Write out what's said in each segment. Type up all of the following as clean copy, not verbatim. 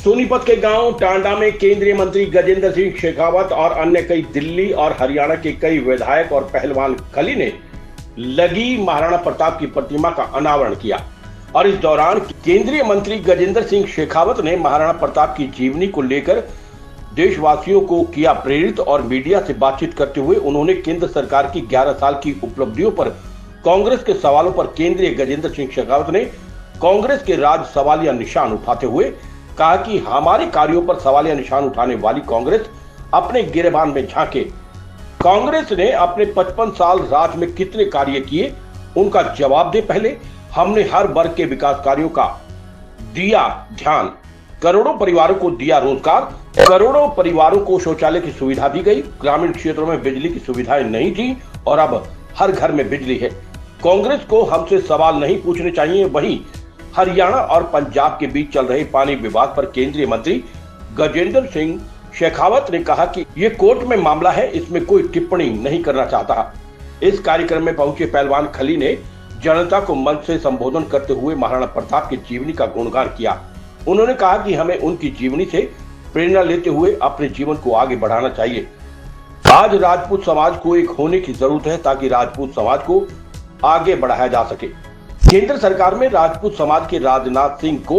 सोनीपत के गांव टांडा में केंद्रीय मंत्री गजेंद्र सिंह शेखावत और अन्य कई दिल्ली और हरियाणा के कई विधायक और पहलवान खली ने लगी महाराणा प्रताप की प्रतिमा का अनावरण किया। और इस दौरान केंद्रीय मंत्री गजेंद्र सिंह शेखावत ने महाराणा प्रताप की जीवनी को लेकर देशवासियों को किया प्रेरित और मीडिया से बातचीत करते हुए उन्होंने केंद्र सरकार की 11 साल की उपलब्धियों पर कांग्रेस के सवालों पर केंद्रीय गजेंद्र सिंह शेखावत ने कांग्रेस के राज सवालिया निशान उठाते हुए कहा कि हमारे कार्यों पर सवालिया निशान उठाने वाली कांग्रेस अपने गिरेबान में झांके। कांग्रेस ने अपने 55 साल राज में कितने कार्य किए उनका जवाब दे। पहले हमने हर वर्ग के विकास कार्यों का दिया ध्यान, करोड़ों परिवारों को दिया रोजगार, करोड़ों परिवारों को शौचालय की सुविधा दी गई, ग्रामीण क्षेत्रों में बिजली की सुविधाएं नहीं थी और अब हर घर में बिजली है। कांग्रेस को हमसे सवाल नहीं पूछने चाहिए। वहीं हरियाणा और पंजाब के बीच चल रहे पानी विवाद पर केंद्रीय मंत्री गजेंद्र सिंह शेखावत ने कहा कि ये कोर्ट में मामला है, इसमें कोई टिप्पणी नहीं करना चाहता। इस कार्यक्रम में पहुंचे पहलवान खली ने जनता को मंच से संबोधन करते हुए महाराणा प्रताप की जीवनी का गुणगान किया। उन्होंने कहा कि हमें उनकी जीवनी से प्रेरणा लेते हुए अपने जीवन को आगे बढ़ाना चाहिए। आज राजपूत समाज को एक होने की जरूरत है ताकि राजपूत समाज को आगे बढ़ाया जा सके। केंद्र सरकार में राजपूत समाज के राजनाथ सिंह को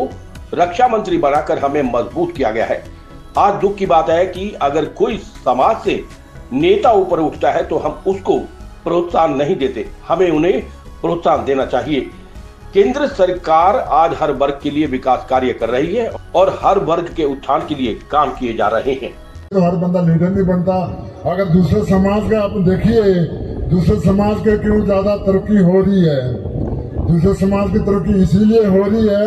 रक्षा मंत्री बनाकर हमें मजबूत किया गया है। आज दुख की बात है कि अगर कोई समाज से नेता ऊपर उठता है तो हम उसको प्रोत्साहन नहीं देते, हमें उन्हें प्रोत्साहन देना चाहिए। केंद्र सरकार आज हर वर्ग के लिए विकास कार्य कर रही है और हर वर्ग के उत्थान के लिए काम किए जा रहे हैं। तो हर बंदा लीडर नहीं बनता। अगर दूसरे समाज का आप देखिए, दूसरे समाज के क्यों ज्यादा तरक्की हो रही है। दूसरे समाज की तरक्की इसीलिए हो रही है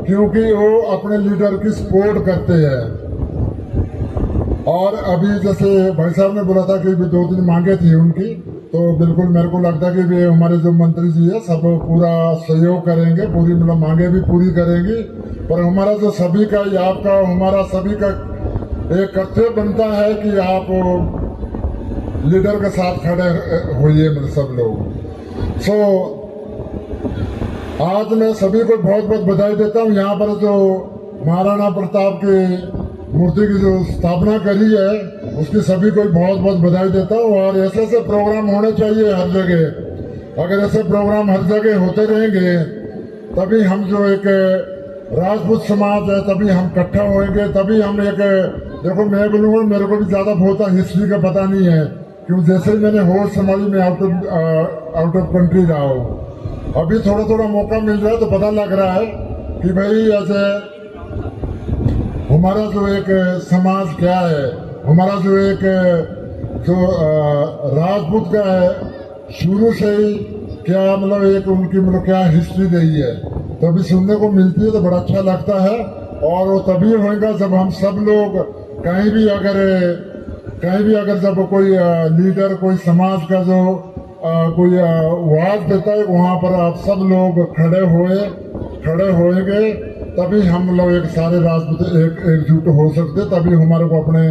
क्योंकि वो अपने लीडर की सपोर्ट करते हैं। और अभी जैसे भाई साहब ने बोला था कि भी 2 दिन मांगे थी उनकी, तो बिल्कुल मेरे को लगता है कि भी हमारे जो मंत्री जी है सब पूरा सहयोग करेंगे, पूरी मतलब मांगे भी पूरी करेंगे। पर हमारा जो सभी का, आपका, हमारा सभी का एक कर्तव्य बनता है कि आप लीडर के साथ खड़े होइए, मतलब सब लोग। आज मैं सभी को बहुत बहुत बधाई देता हूँ। यहाँ पर जो महाराणा प्रताप की मूर्ति की जो स्थापना करी है उसकी सभी को बहुत बहुत बधाई देता हूँ। और ऐसे ऐसे प्रोग्राम होने चाहिए हर जगह। अगर ऐसे प्रोग्राम हर जगह होते रहेंगे तभी हम जो एक राजपूत समाज है तभी हम इकट्ठा होंगे, तभी हम एक, देखो मैं बोलूँगा मेरे को भी ज्यादा बहुत हिस्ट्री का पता नहीं है क्योंकि जैसे ही मैंने होश संभाली मैं आउट ऑफ कंट्री रहा हूँ। अभी थोड़ा थोड़ा मौका मिल रहा है तो पता लग रहा है कि भाई ऐसे हमारा जो एक समाज क्या है, हमारा जो एक जो राजपूत का है शुरू से ही क्या मतलब एक उनकी मतलब क्या हिस्ट्री रही है, तो अभी सुनने को मिलती है तो बड़ा अच्छा लगता है। और वो तभी होगा जब हम सब लोग कहीं भी अगर जब कोई लीडर, कोई समाज का जो कोई आवाज देता है वहाँ पर आप सब लोग खड़े होएंगे तभी हम लोग एक सारे राजपूत एकजुट हो सकते, तभी हमारे को अपने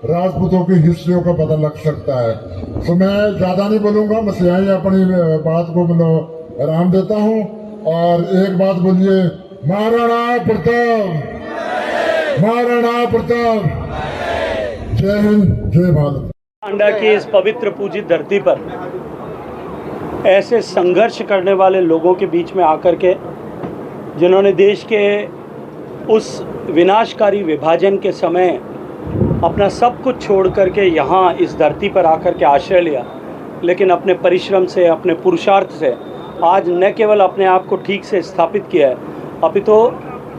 राजपूतों की हिस्ट्रियों का पता लग सकता है। तो मैं ज्यादा नहीं बोलूंगा, बस यही अपनी बात को मतलब आराम देता हूँ। और एक बात बोलिए, महाराणा प्रताप, महाराणा प्रताप। जय हिंद, जय भारत। टांडा की इस पवित्र पूजित धरती पर ऐसे संघर्ष करने वाले लोगों के बीच में आकर के, जिन्होंने देश के उस विनाशकारी विभाजन के समय अपना सब कुछ छोड़ करके यहाँ इस धरती पर आकर के आश्रय लिया, लेकिन अपने परिश्रम से, अपने पुरुषार्थ से आज न केवल अपने आप को ठीक से स्थापित किया है, अपितु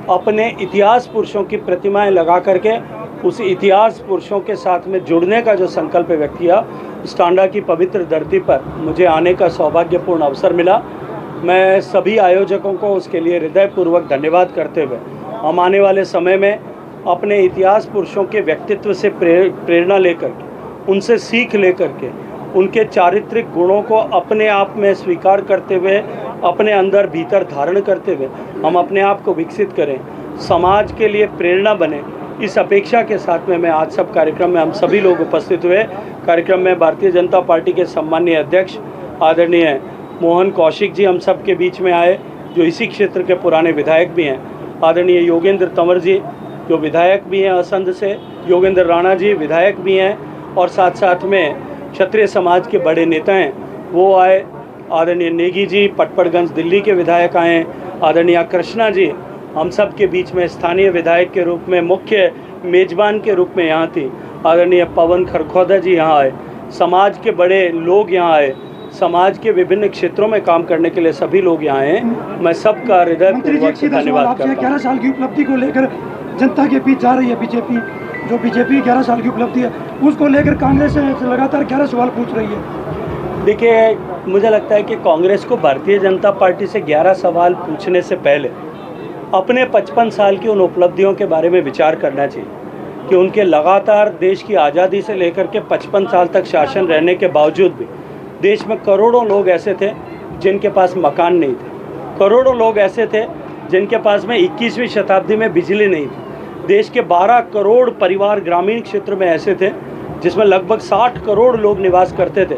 अपने इतिहास पुरुषों की प्रतिमाएं लगा करके उस इतिहास पुरुषों के साथ में जुड़ने का जो संकल्प व्यक्त किया, इस टांडा की पवित्र धरती पर मुझे आने का सौभाग्यपूर्ण अवसर मिला। मैं सभी आयोजकों को उसके लिए हृदयपूर्वक धन्यवाद करते हुए हम आने वाले समय में अपने इतिहास पुरुषों के व्यक्तित्व से प्रेरणा लेकर के, उनसे सीख लेकर के, उनके चारित्रिक गुणों को अपने आप में स्वीकार करते हुए, अपने अंदर भीतर धारण करते हुए हम अपने आप को विकसित करें, समाज के लिए प्रेरणा बने। इस अपेक्षा के साथ में मैं आज सब कार्यक्रम में हम सभी लोग उपस्थित हुए। कार्यक्रम में भारतीय जनता पार्टी के सम्मानीय अध्यक्ष आदरणीय मोहन कौशिक जी हम सब के बीच में आए, जो इसी क्षेत्र के पुराने विधायक भी हैं। आदरणीय योगेंद्र तंवर जी, जो विधायक भी हैं असंध से, योगेंद्र राणा जी विधायक भी हैं, और साथ साथ में क्षत्रिय समाज के बड़े नेता हैं वो आए। आदरणीय नेगी जी पटपड़गंज दिल्ली के विधायक आए, आदरणीय कृष्णा जी हम सब के बीच में स्थानीय विधायक के रूप में मुख्य मेज़बान के रूप में यहाँ थी, आदरणीय पवन खरखौदा जी यहाँ आए, समाज के बड़े लोग यहाँ आए, समाज के विभिन्न क्षेत्रों में काम करने के लिए सभी लोग यहाँ आए। मैं सबका हृदयपूर्वक से धन्यवाद करता हूँ। 11 साल की उपलब्धि को लेकर जनता के बीच जा रही है बीजेपी, जो बीजेपी 11 साल की उपलब्धि है उसको लेकर कांग्रेस से लगातार 11 सवाल पूछ रही है। देखिए, मुझे लगता है कि कांग्रेस को भारतीय जनता पार्टी से 11 सवाल पूछने से पहले अपने 55 साल की उन उपलब्धियों के बारे में विचार करना चाहिए कि उनके लगातार देश की आज़ादी से लेकर के 55 साल तक शासन रहने के बावजूद भी देश में करोड़ों लोग ऐसे थे जिनके पास मकान नहीं थे, करोड़ों लोग ऐसे थे जिनके पास में 21वीं शताब्दी में बिजली नहीं थी। देश के 12 करोड़ परिवार ग्रामीण क्षेत्र में ऐसे थे जिसमें लगभग 60 करोड़ लोग निवास करते थे,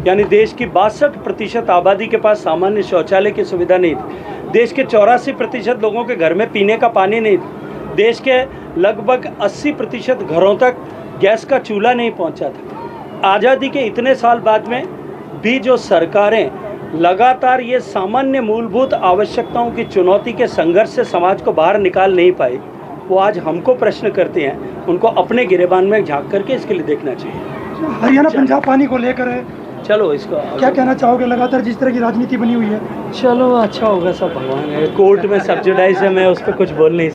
यानी देश की 62% आबादी के पास सामान्य शौचालय की सुविधा नहीं थी। देश के 84% लोगों के घर में पीने का पानी नहीं था। देश के लगभग 80% घरों तक गैस का चूल्हा नहीं पहुंचा था। आज़ादी के इतने साल बाद में भी जो सरकारें लगातार ये सामान्य मूलभूत आवश्यकताओं की चुनौती के संघर्ष से समाज को बाहर निकाल नहीं पाई, वो आज हमको प्रश्न करते हैं। उनको अपने गिरेबान में झांक करके इसके लिए देखना चाहिए। हरियाणा पंजाब पानी को लेकर है, चलो इसको क्या कहना चाहोगे? लगातार जिस तरह की राजनीति बनी हुई है। चलो अच्छा होगा, सब भगवान है। कोर्ट में सब्सिडाइज है, मैं उस पर कुछ बोल नहीं